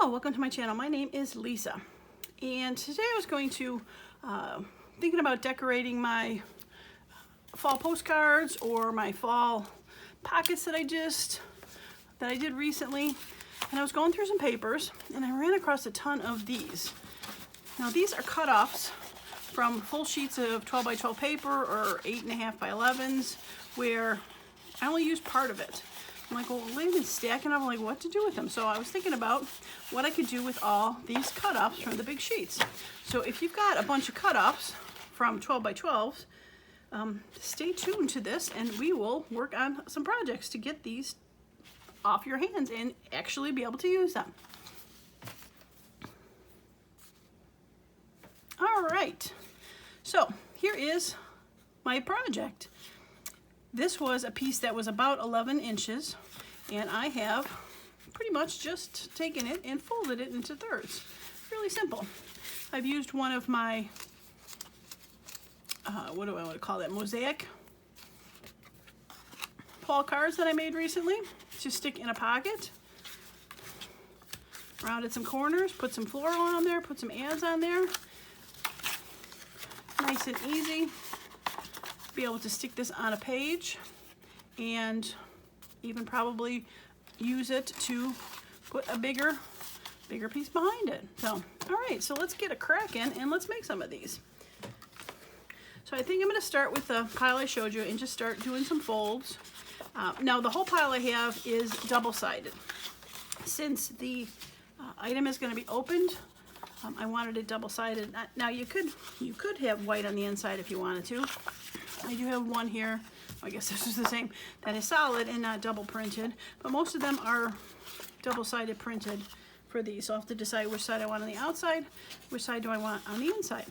Hello, welcome to my channel. My name is Lisa, and today I was going to thinking about decorating my fall postcards or my fall pockets that I did recently. And I was going through some papers and I ran across a ton of these. Now these are cut-offs from full sheets of 12 by 12 paper or 8.5 by 11s where I only used part of it. I'm like, well, they've been stacking up. I'm like, what to do with them? So I was thinking about what I could do with all these cut-offs from the big sheets. So if you've got a bunch of cut-offs from 12 by 12s, stay tuned to this and we will work on some projects to get these off your hands and actually be able to use them. All right, so here is my project. This was a piece that was about 11 inches, and I have pretty much just taken it and folded it into thirds. Really simple. I've used one of my, what do I want to call that, mosaic fall cards that I made recently to stick in a pocket. Rounded some corners, put some floral on there, put some ads on there. Nice and easy. Be able to stick this on a page and even probably use it to put a bigger piece behind it. So, all right, so let's get a crack in and let's make some of these. So I think I'm going to start with the pile I showed you and just start doing some folds. Now the whole pile I have is double-sided. Since the item is going to be opened, I wanted it double-sided. Now you could have white on the inside if you wanted to. I do have one here, I guess this is the same, that is solid and not double printed, but most of them are double-sided printed for these. So I'll have to decide which side I want on the outside, which side do I want on the inside.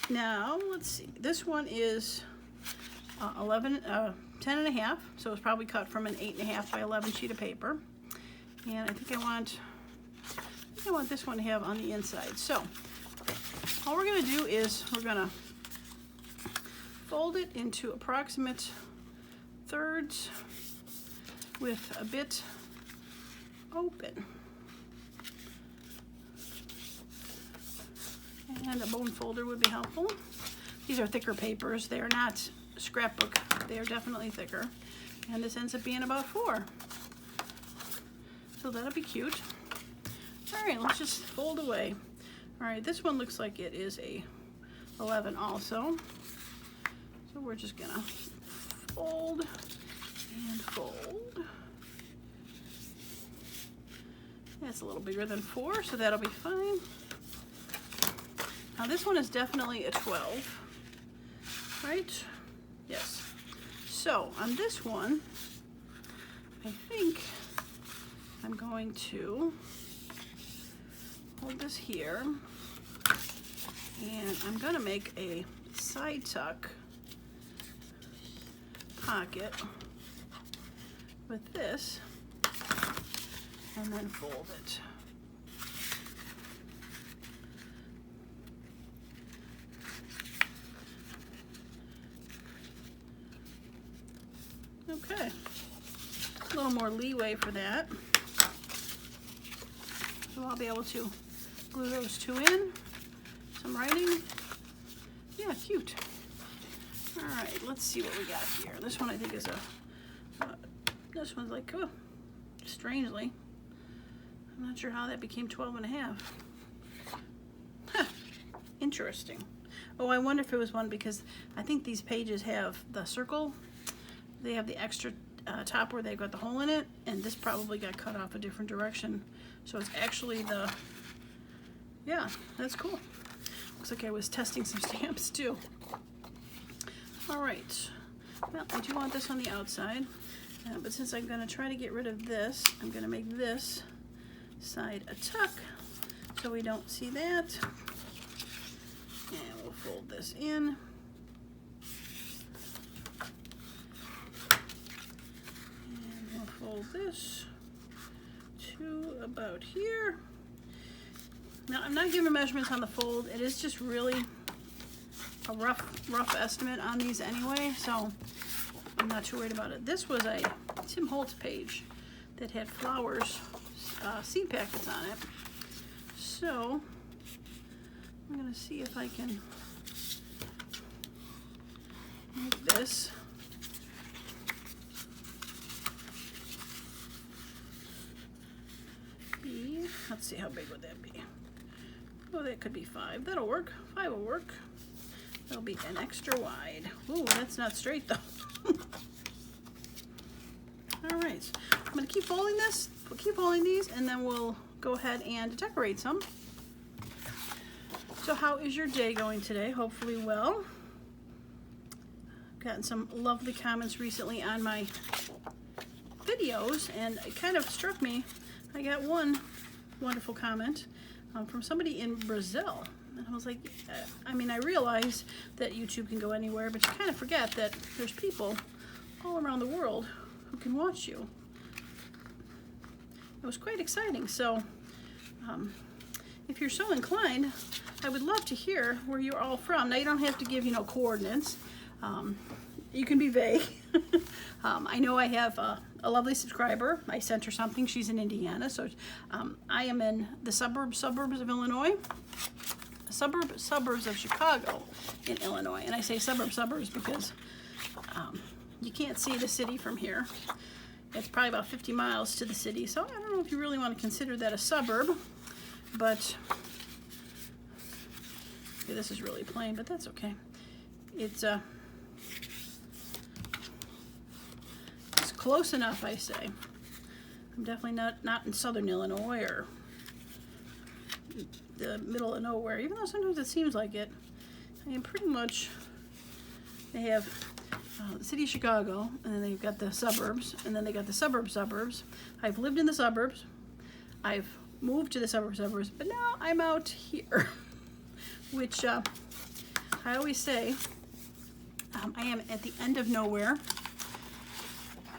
Now, let's see, this one is 10.5, so it's probably cut from an 8.5 by 11 sheet of paper. And I think I want this one to have on the inside. So all we're going to do is we're going to fold it into approximate thirds with a bit open. And a bone folder would be helpful. These are thicker papers. They are not scrapbook. They are definitely thicker. And this ends up being about 4. So that'll be cute. All right, let's just fold away. All right, this one looks like it is a 11 also. So we're just gonna fold and fold. That's a little bigger than 4, so that'll be fine. Now this one is definitely a 12, right? Yes. So on this one, I think I'm going to hold this here, and I'm going to make a side tuck pocket with this, and then fold it. Okay, a little more leeway for that. So I'll be able to glue those two in. Some writing. Yeah, cute. All right, let's see what we got here. This one I think is this one's like, oh, strangely. I'm not sure how that became 12.5. Huh, interesting. Oh, I wonder if it was one because I think these pages have the circle. They have the extra top where they've got the hole in it, and this probably got cut off a different direction. So it's actually the, yeah, that's cool. Looks like I was testing some stamps too. All right, well, I do want this on the outside, but since I'm gonna try to get rid of this, I'm gonna make this side a tuck so we don't see that. And we'll fold this in. Fold this to about here. Now I'm not giving measurements on the fold. It is just really a rough estimate on these anyway, so I'm not too worried about it. This was a Tim Holtz page that had flowers, seed packets on it. So I'm gonna see if I can make this. Let's see, how big would that be? Oh, that could be 5. That'll work. 5 will work. That'll be an extra wide. Ooh, that's not straight though. All right, I'm gonna keep folding this. We'll keep folding these, and then we'll go ahead and decorate some. So how is your day going today? Hopefully well. I've gotten some lovely comments recently on my videos, and it kind of struck me. I got one wonderful comment from somebody in Brazil, and I was like, I mean, I realize that YouTube can go anywhere, but you kind of forget that there's people all around the world who can watch you. It was quite exciting. So if you're so inclined, I would love to hear where you're all from. Now, you don't have to give, coordinates. You can be vague. I know I have a lovely subscriber. I sent her something. She's in Indiana, so I am in the suburbs of Illinois, suburbs of Chicago in Illinois. And I say suburbs because you can't see the city from here. It's probably about 50 miles to the city, so I don't know if you really want to consider that a suburb, but okay, this is really plain, but that's okay. It's close enough, I say. I'm definitely not in southern Illinois or the middle of nowhere, even though sometimes it seems like it. I mean, pretty much they have the city of Chicago, and then they've got the suburbs, and then they got the suburbs. I've lived in the suburbs. I've moved to the suburbs, but now I'm out here, which I always say I am at the end of nowhere.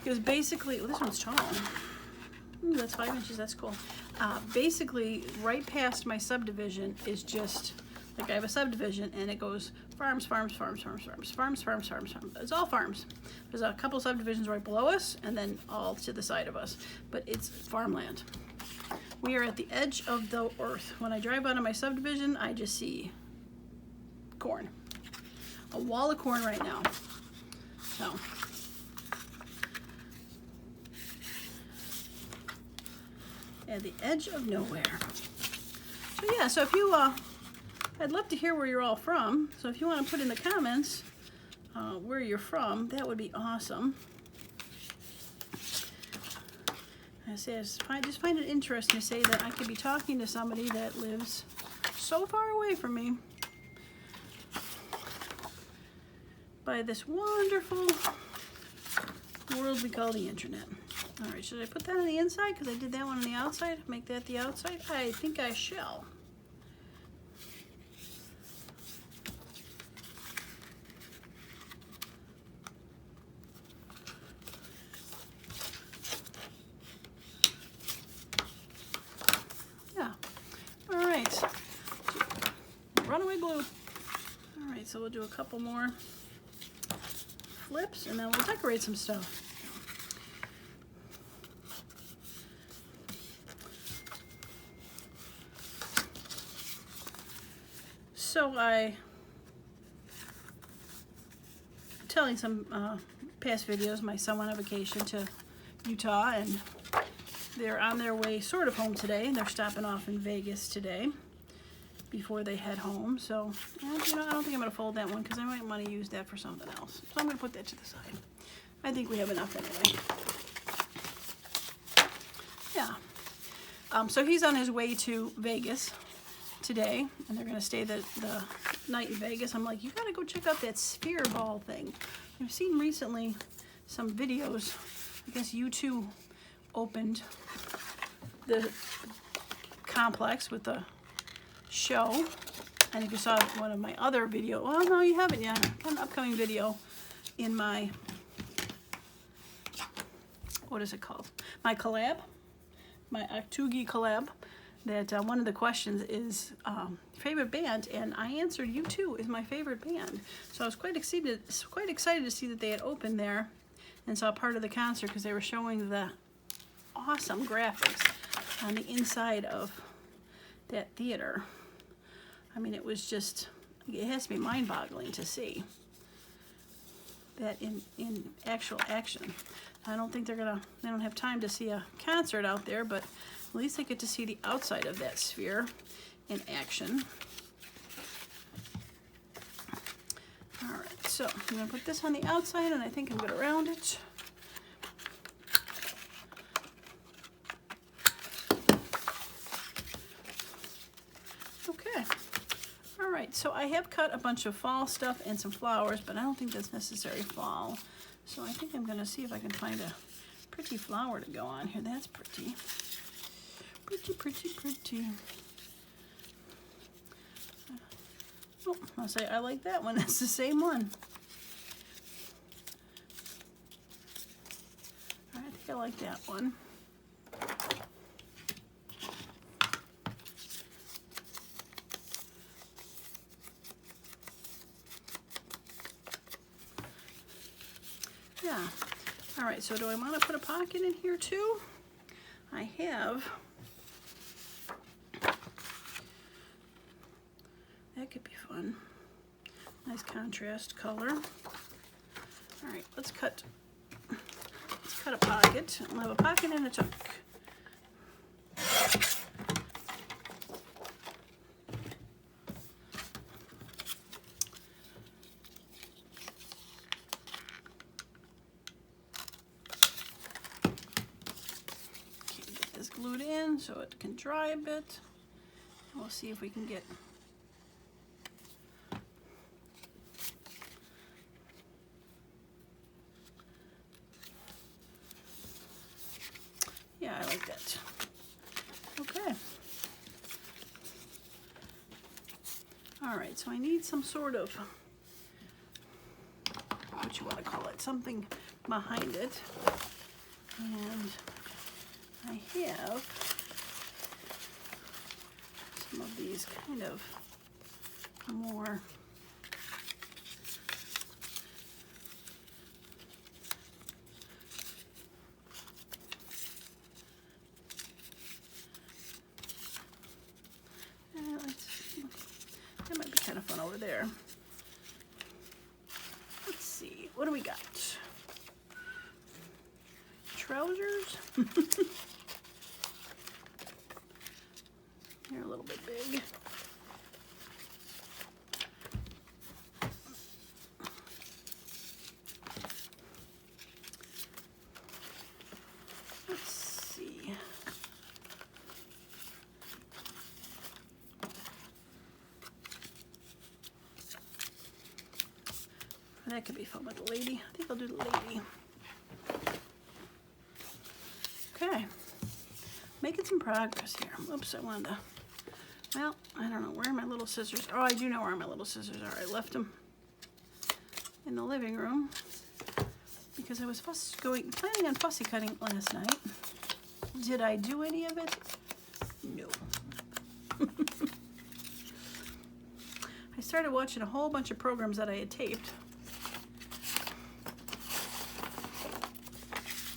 Because basically, this one's tall. Ooh, that's 5 inches, that's cool. Basically, right past my subdivision is just, like I have a subdivision and it goes farms. It's all farms. There's a couple subdivisions right below us and then all to the side of us. But it's farmland. We are at the edge of the earth. When I drive out of my subdivision, I just see corn. A wall of corn right now. So. At the edge of nowhere. So yeah, so if you, I'd love to hear where you're all from. So if you want to put in the comments where you're from, that would be awesome. I say, I just find it interesting to say that I could be talking to somebody that lives so far away from me by this wonderful world we call the internet. All right, should I put that on the inside? Because I did that one on the outside. Make that the outside? I think I shall. Yeah. All right. Runaway glue. All right, so we'll do a couple more flips, and then we'll decorate some stuff. So I'm telling some past videos, my son went on vacation to Utah, and they're on their way sort of home today. They're stopping off in Vegas today before they head home. So, I don't think I'm going to fold that one because I might want to use that for something else. So I'm going to put that to the side. I think we have enough anyway. Yeah. So he's on his way to Vegas today, and they're going to stay the night in Vegas. I'm like, you got to go check out that sphere ball thing. I've seen recently some videos. I guess U2 opened the complex with the show. I think you saw one of my other video. Well, no, you haven't yet. Got an upcoming video in my, what is it called? My collab, my Aktugi collab. That one of the questions is favorite band, and I answered U2 is my favorite band. So I was quite excited to see that they had opened there and saw part of the concert because they were showing the awesome graphics on the inside of that theater. I mean, it was just, it has to be mind-boggling to see that in actual action. I don't think they don't have time to see a concert out there, but at least they get to see the outside of that sphere in action. All right, so I'm gonna put this on the outside, and I think I'm gonna round it. Okay. All right, so I have cut a bunch of fall stuff and some flowers, but I don't think that's necessary fall. So I think I'm gonna see if I can find a pretty flower to go on here. That's pretty. Pretty, pretty, pretty. Oh, I'll say I like that one. That's the same one. I think I like that one. Yeah. All right, so do I want to put a pocket in here too? I have. That could be fun. Nice contrast color. All right, let's cut a pocket. We'll have a pocket and a tuck. Okay, get this glued in so it can dry a bit. We'll see if we can get I like that. Okay. All right, so I need some sort of, what you want to call it, something behind it. And I have some of these kind of more that might be kind of fun over there. Let's see, what do we got? Trousers. They're a little bit big. Let's see. That could be fun with the lady. I think I'll do the lady. Okay. Making some progress here. Oops, I wanted to, well, I don't know, where are my little scissors? Oh, I do know where my little scissors are. I left them in the living room because I was planning on fussy cutting last night. Did I do any of it? No. I started watching a whole bunch of programs that I had taped.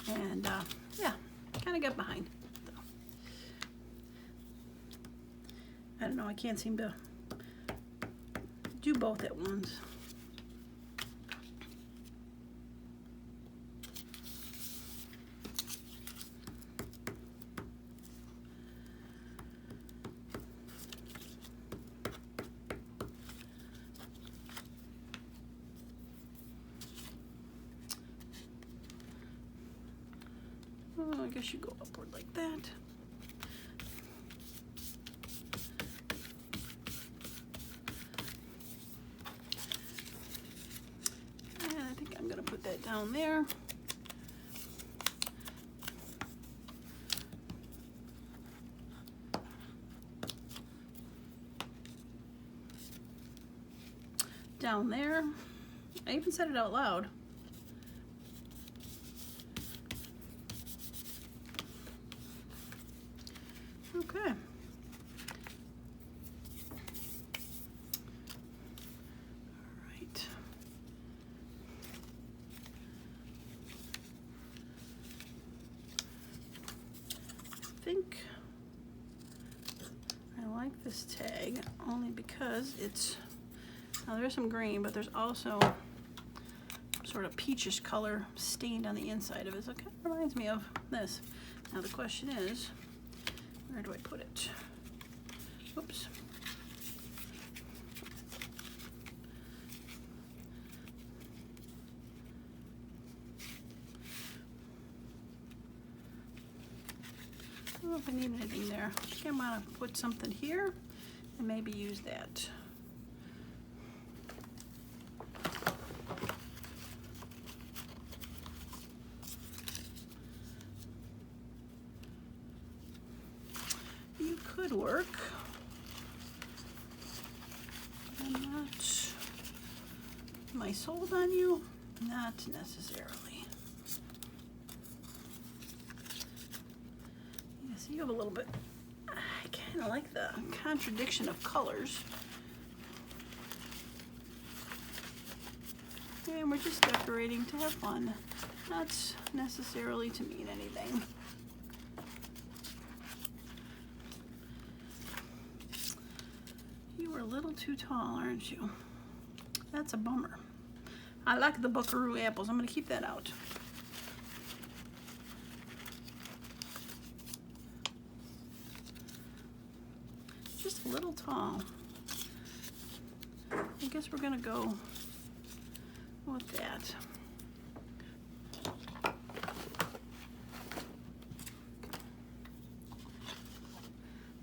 And yeah, kind of got behind. I don't know, I can't seem to do both at once. Oh, I guess you go upward like that. And I think I'm gonna put that down there. Down there. I even said it out loud. Okay. All right. think I like this tag only because it's, now there's some green, but there's also sort of peachish color stained on the inside of it. So it kind of reminds me of this. Now the question is, where do I put it? Oops. I don't know if I need anything there. I think I'm gonna put something here and maybe use that. You could work. I'm not. Am I sold on you? Not necessarily. You have a little bit, I kind of like the contradiction of colors. And we're just decorating to have fun, not necessarily to mean anything. You are a little too tall, aren't you? That's a bummer. I like the buckaroo apples. I'm going to keep that out. Just a little tall. I guess we're gonna go with that.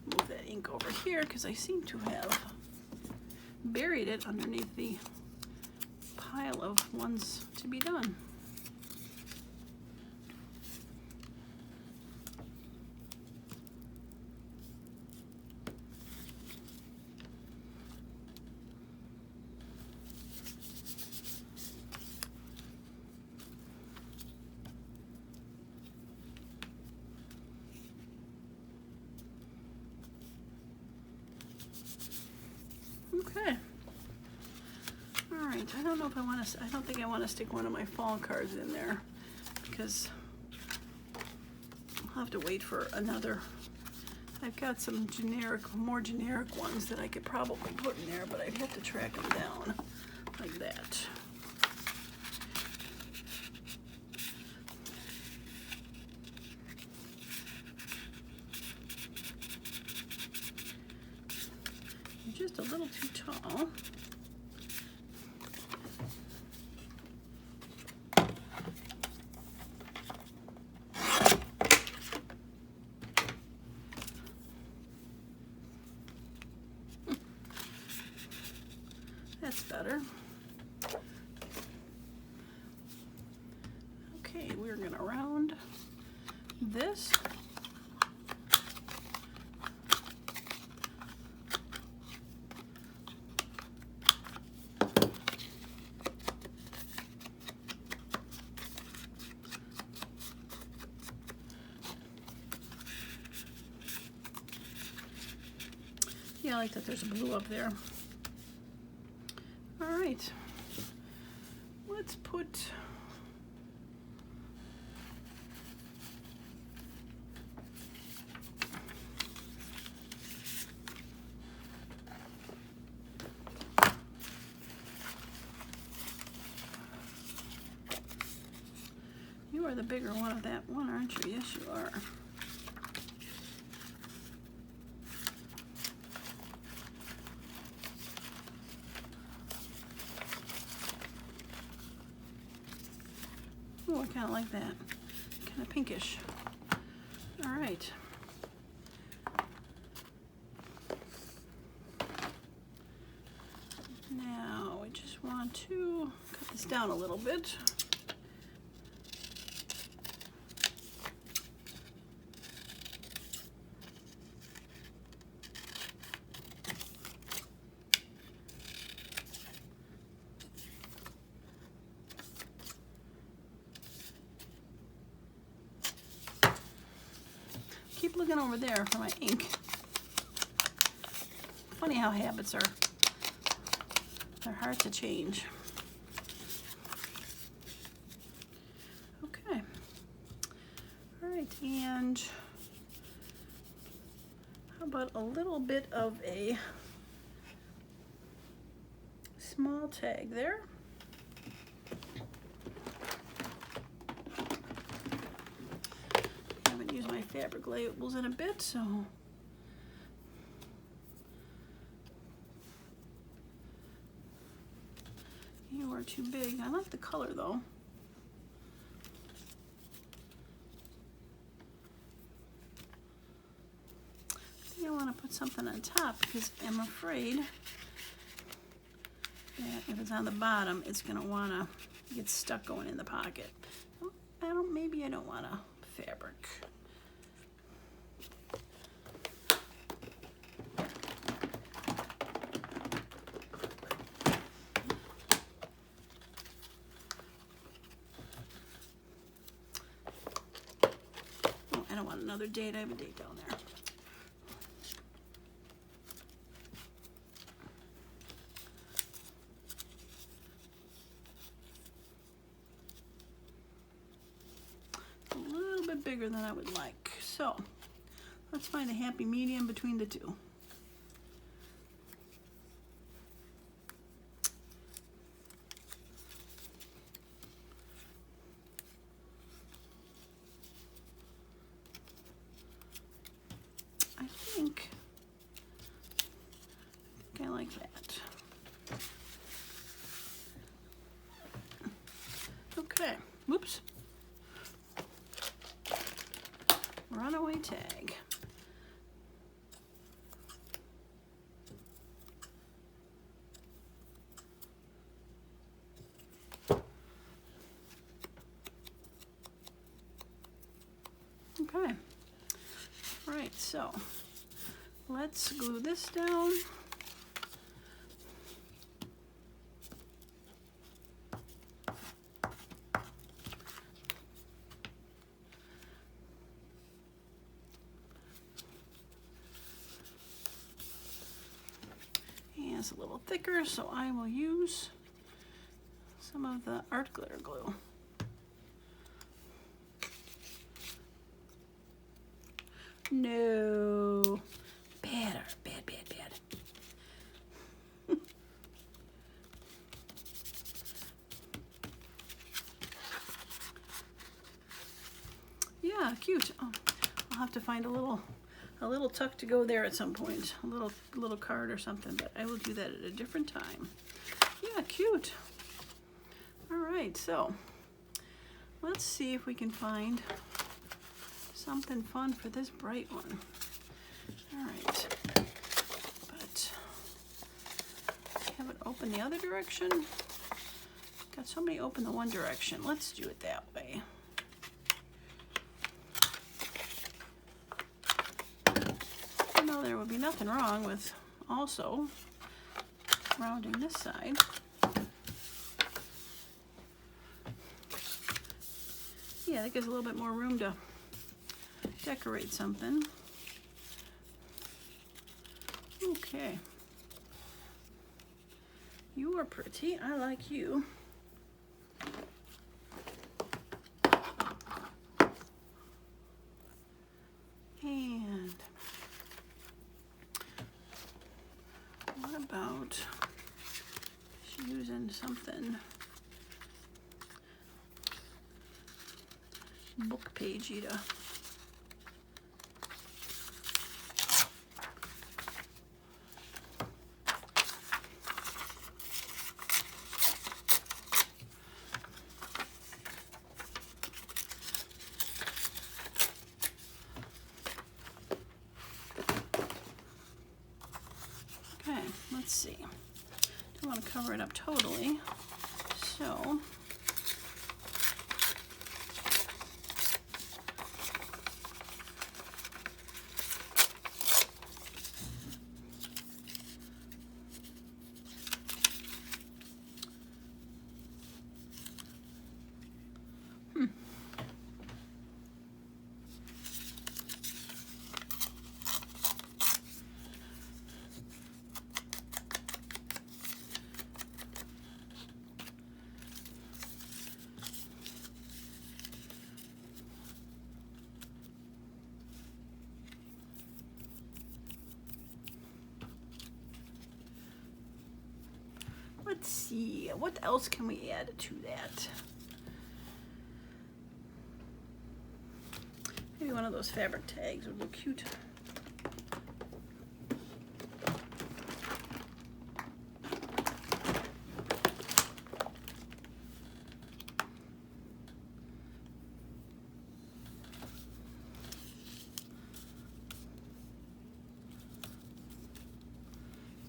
Move that ink over here because I seem to have buried it underneath the pile of ones to be done. Okay. All right. I don't know if I want to. I don't think I want to stick one of my fall cards in there because I'll have to wait for another. I've got some generic, more generic ones that I could probably put in there, but I'd have to track them down like that. You're just a little too tall. That's better. Okay, we're gonna round this. Yeah, I like that there's a blue up there. All right, let's put you are the bigger one of that one, aren't you? Yes, you are. Oh, I kind of like that. Kind of pinkish. All right. Now, we just want to cut this down a little bit. Keep looking over there for my ink. Funny how habits are. They're hard to change. Okay. All right, and How about a little bit of a small tag there? I haven't used my fabric labels in a bit, so you are too big. I like the color though. I think I want to put something on top because I'm afraid that if it's on the bottom, it's going to want to get stuck going in the pocket. Maybe I don't want a fabric. Oh, I don't want another date. I have a date down there. Bigger than I would like. So let's find a happy medium between the two. I think I like that. Okay, whoops. Runaway tag. Okay. Right, so let's glue this down. It's a little thicker, so I will use some of the art glitter glue. No, better, bad. Yeah, cute. Oh, I'll have to find a little tuck to go there at some point, a little card or something, but I will do that at a different time. Yeah, cute. All right, so let's see if we can find something fun for this bright one. All right, but have it open the other direction. Got so many open the one direction. Let's do it that way. There would be nothing wrong with also rounding this side. Yeah, that gives a little bit more room to decorate something. Okay. You are pretty. I like you. And what about using something book pagey to let's see. Don't want to cover it up totally, so let's see, what else can we add to that? Maybe one of those fabric tags would look cute.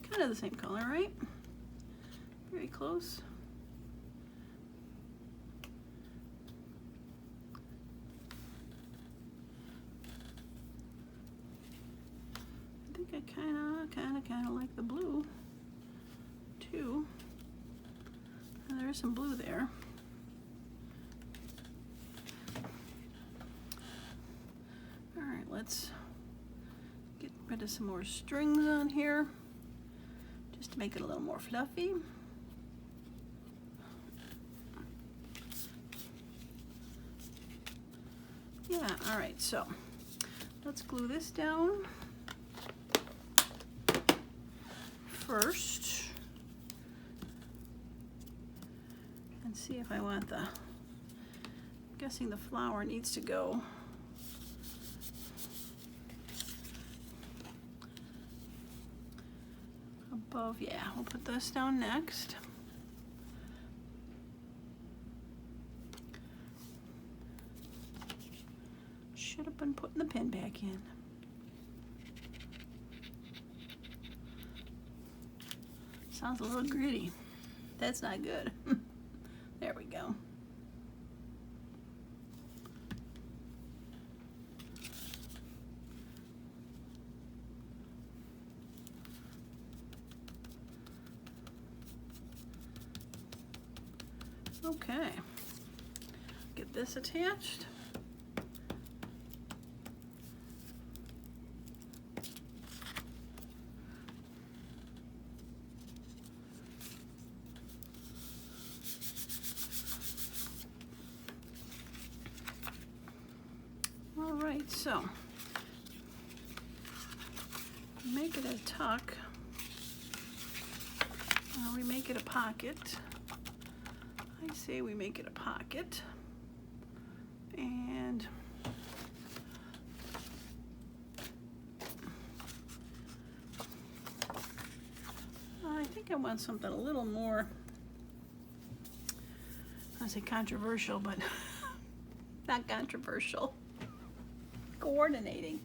Kind of the same color, right? Very close. I think I kind of like the blue too. And there is some blue there. All right, let's get rid of some more strings on here, just to make it a little more fluffy. Yeah, all right, so let's glue this down first and see if I want I'm guessing the flower needs to go above. Yeah, we'll put this down next. Should have been putting the pin back in. Sounds a little gritty. That's not good. There we go. Okay. Get this attached. All right, so make it a tuck. We make it a pocket. I say we make it a pocket, and I think I want something a little more, I say controversial, but not controversial. Coordinating.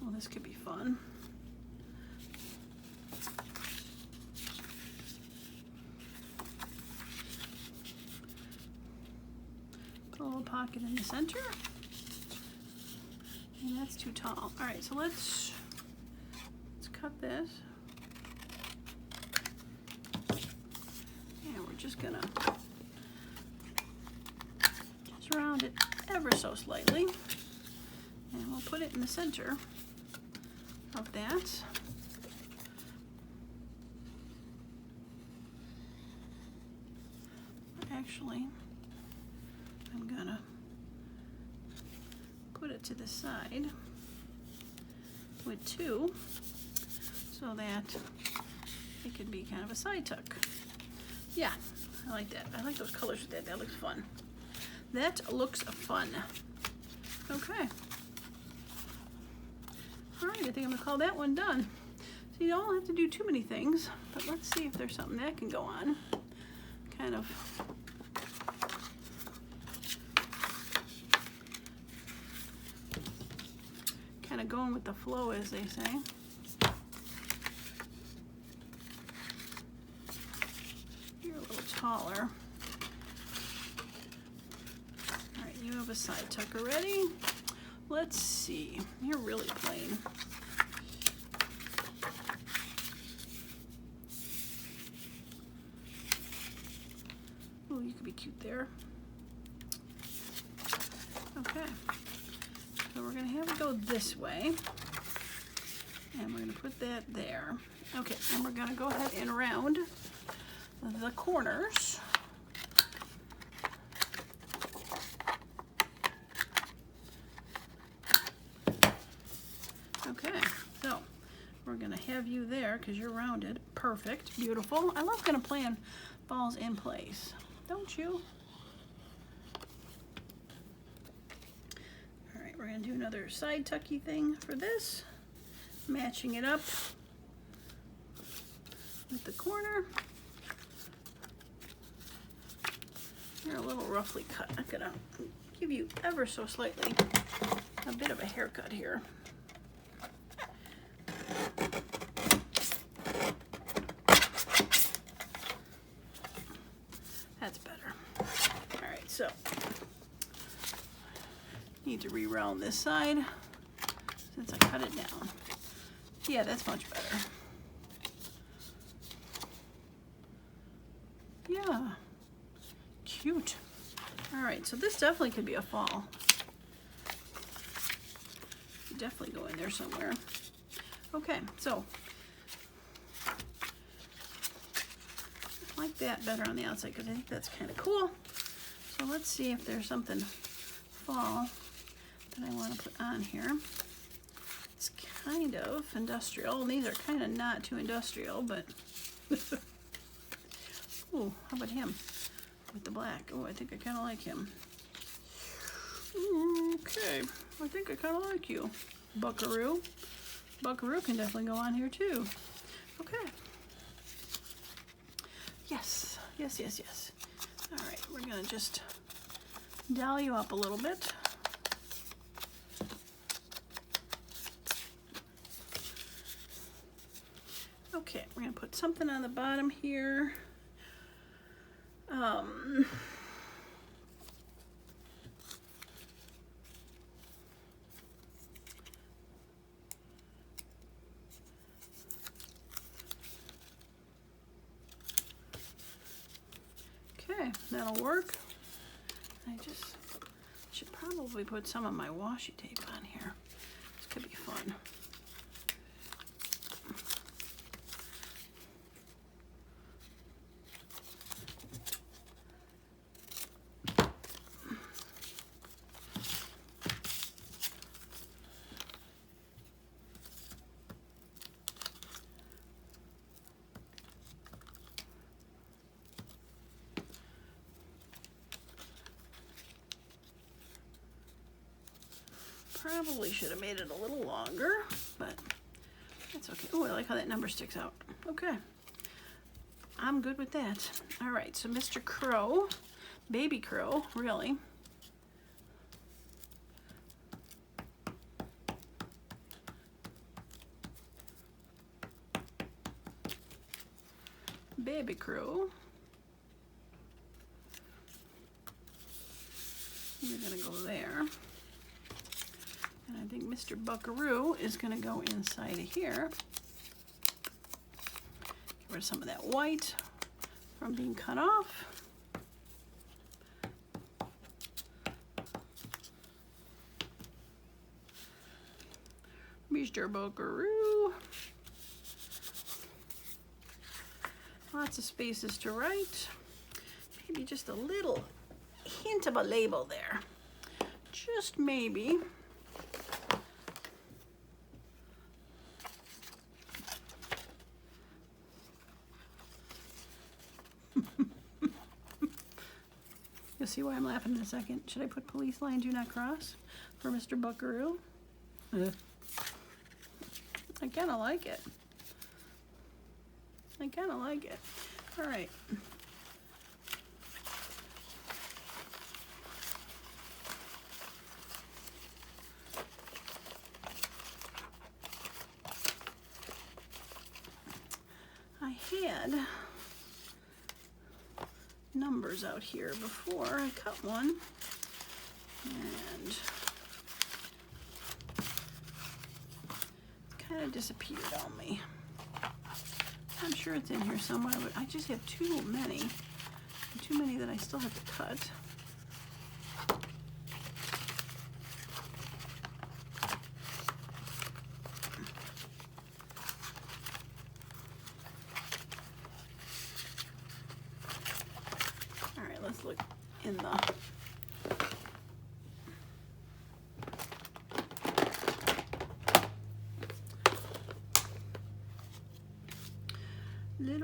Well, this could be fun. Put a little pocket in the center. And that's too tall. All right, so let's cut this. Just gonna just round it ever so slightly, and we'll put it in the center of that. Actually, I'm gonna put it to the side with two, so that it could be kind of a side tuck. Yeah, I like that. I like those colors with that. That looks fun. That looks fun. Okay. All right, I think I'm gonna call that one done. So you don't have to do too many things, but let's see if there's something that can go on. Kind of going with the flow, as they say. You're a little taller. All right, you have a side tuck already. Let's see. You're really plain. Oh, you could be cute there. Okay. So we're going to have it go this way. And we're going to put that there. Okay, and we're going to go ahead and round the corners. gonna have you there because you're rounded. Perfect, beautiful. I love gonna plan balls in place, don't you? All right, we're gonna do another side tucky thing for this, matching it up with the corner. You're a little roughly cut. I'm gonna give you ever so slightly a bit of a haircut here. That's better. All right, so need to re-round this side since I cut it down. Yeah, that's much better. Yeah, cute. All right, so this definitely could be a fall. Definitely go in there somewhere. Okay, so I like that better on the outside because I think that's kind of cool. So let's see if there's something fall that I want to put on here. It's kind of industrial, and these are kind of not too industrial, but oh, how about him with the black? Oh, I think I kind of like him. Okay, I think I kind of like you, Buckaroo. Buckaroo can definitely go on here too. Okay. Yes, yes, yes, yes. All right, we're gonna just doll you up a little bit. Okay, we're gonna put something on the bottom here. Okay, that'll work. I just should probably put some of my washi tape on here. This could be fun. Probably should have made it a little longer, but that's okay. Oh, I like how that number sticks out. Okay, I'm good with that. All right, so Mr. Crow, baby crow, really. Baby crow. You're gonna go there. And I think Mr. Buckaroo is going to go inside of here. Get rid of some of that white from being cut off. Mr. Buckaroo. Lots of spaces to write. Maybe just a little hint of a label there. Just maybe. You'll see why I'm laughing in a second. Should I put police line do not cross for Mr. Buckaroo? I kind of like it. I kind of like it. All right. I had numbers out here before I cut one, and it kind of disappeared on me. I'm sure it's in here somewhere, but I just have too many that I still have to cut. Let's look in the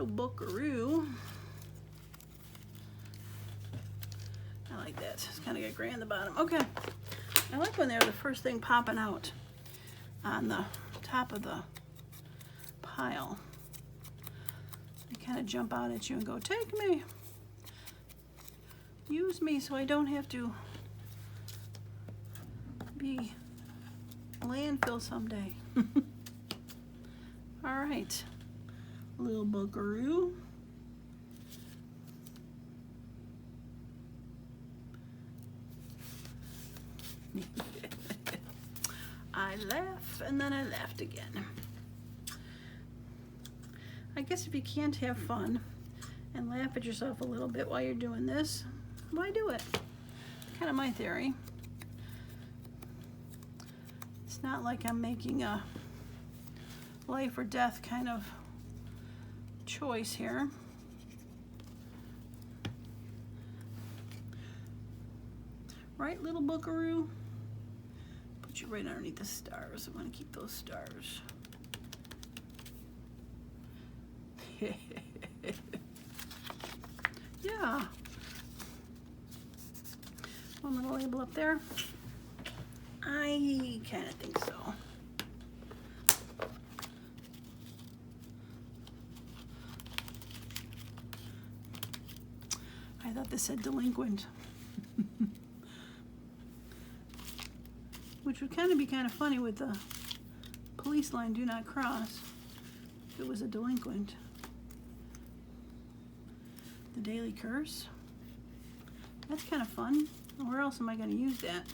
little buckaroo. I like that. It's kind of got gray on the bottom. Okay. I like when they're the first thing popping out on the top of the pile. They kind of jump out at you and go, take me. Use me so I don't have to be a landfill someday. All right, little buckaroo. I laugh and then I laughed again. I guess if you can't have fun and laugh at yourself a little bit while you're doing this, why do it? Kind of my theory. It's not like I'm making a life or death kind of choice here. Right, little buckaroo? Put you right underneath the stars. I want to keep those stars. Yeah. One little label up there. I kind of think so. I thought this said delinquent. Which would kind of be kind of funny with the police line do not cross if it was a delinquent. The daily curse. That's kind of fun. Where else am I going to use that?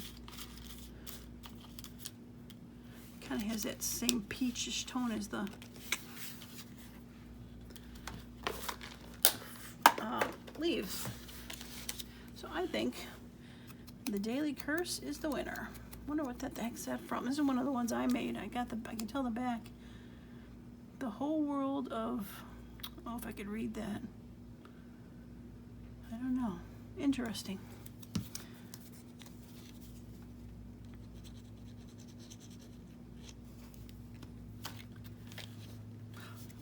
Kind of has that same peachish tone as the leaves. So I think the daily curse is the winner. Wonder what the heck's that from? This is one of the ones I made. I can tell the back. The whole world of, oh, if I could read that. I don't know. Interesting.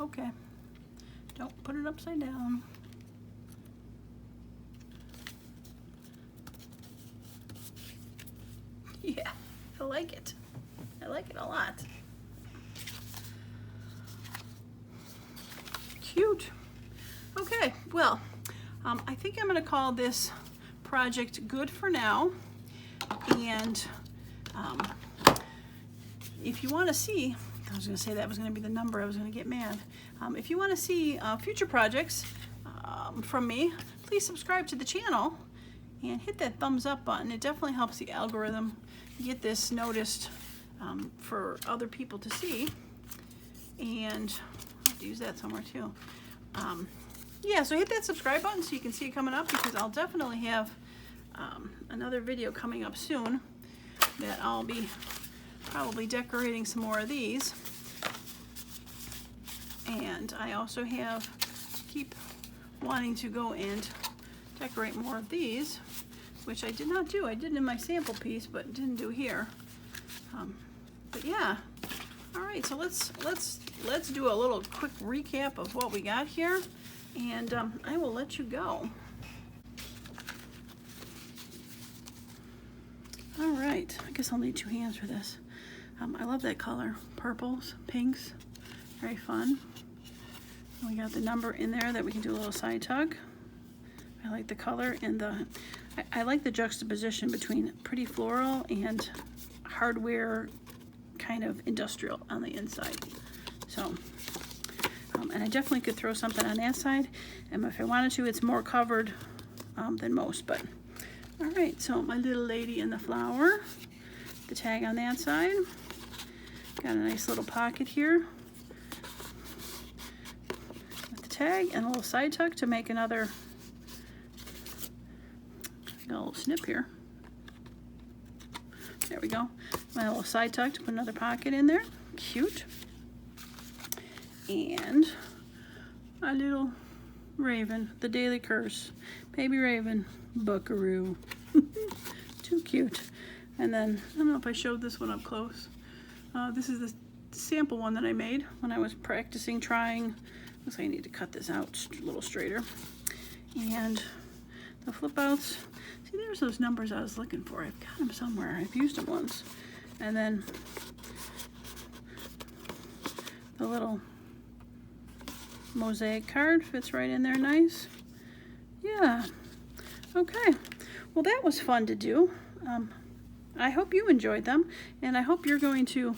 Okay. Don't put it upside down. Yeah, I like it. I like it a lot. Cute. Okay, well, I think I'm going to call this project good for now. And if you want to see, I was going to say that was going to be the number, I was going to get mad. If you want to see future projects from me, please subscribe to the channel and hit that thumbs up button. It definitely helps the algorithm get this noticed for other people to see. And I have to use that somewhere too. Yeah, so hit that subscribe button so you can see it coming up, because I'll definitely have another video coming up soon that I'll be probably decorating some more of these. And I also keep wanting to go and decorate more of these, which I did not do. I did in my sample piece, but didn't do here. But yeah, all right. So let's do a little quick recap of what we got here, and I will let you go. All right. I guess I'll need 2 hands for this. I love that color, purples, pinks, very fun. And we got the number in there that we can do a little side tug. I like the color and I like the juxtaposition between pretty floral and hardware, kind of industrial on the inside. So, and I definitely could throw something on that side. And if I wanted to, it's more covered than most. But all right, so my little lady in the flower, the tag on that side. Got a nice little pocket here with the tag and a little side tuck to make another. Got a little snip here. There we go. My little side tuck to put another pocket in there. Cute. And my little raven, the daily curse. Baby raven, buckaroo. Too cute. And then, I don't know if I showed this one up close. This is the sample one that I made when I was practicing trying Looks like I need to cut this out a little straighter. And the flip outs. See, there's those numbers I was looking for. I've got them somewhere. I've used them once. And then the little mosaic card fits right in there nice. Yeah. Okay. Well, that was fun to do. I hope you enjoyed them, and I hope you're going to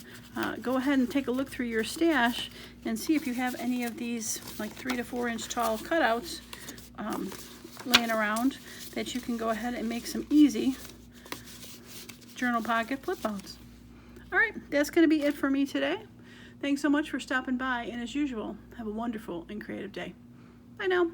go ahead and take a look through your stash and see if you have any of these like 3 to 4 inch tall cutouts laying around that you can go ahead and make some easy journal pocket flip outs. All right, that's going to be it for me today. Thanks so much for stopping by, and as usual, have a wonderful and creative day. Bye now.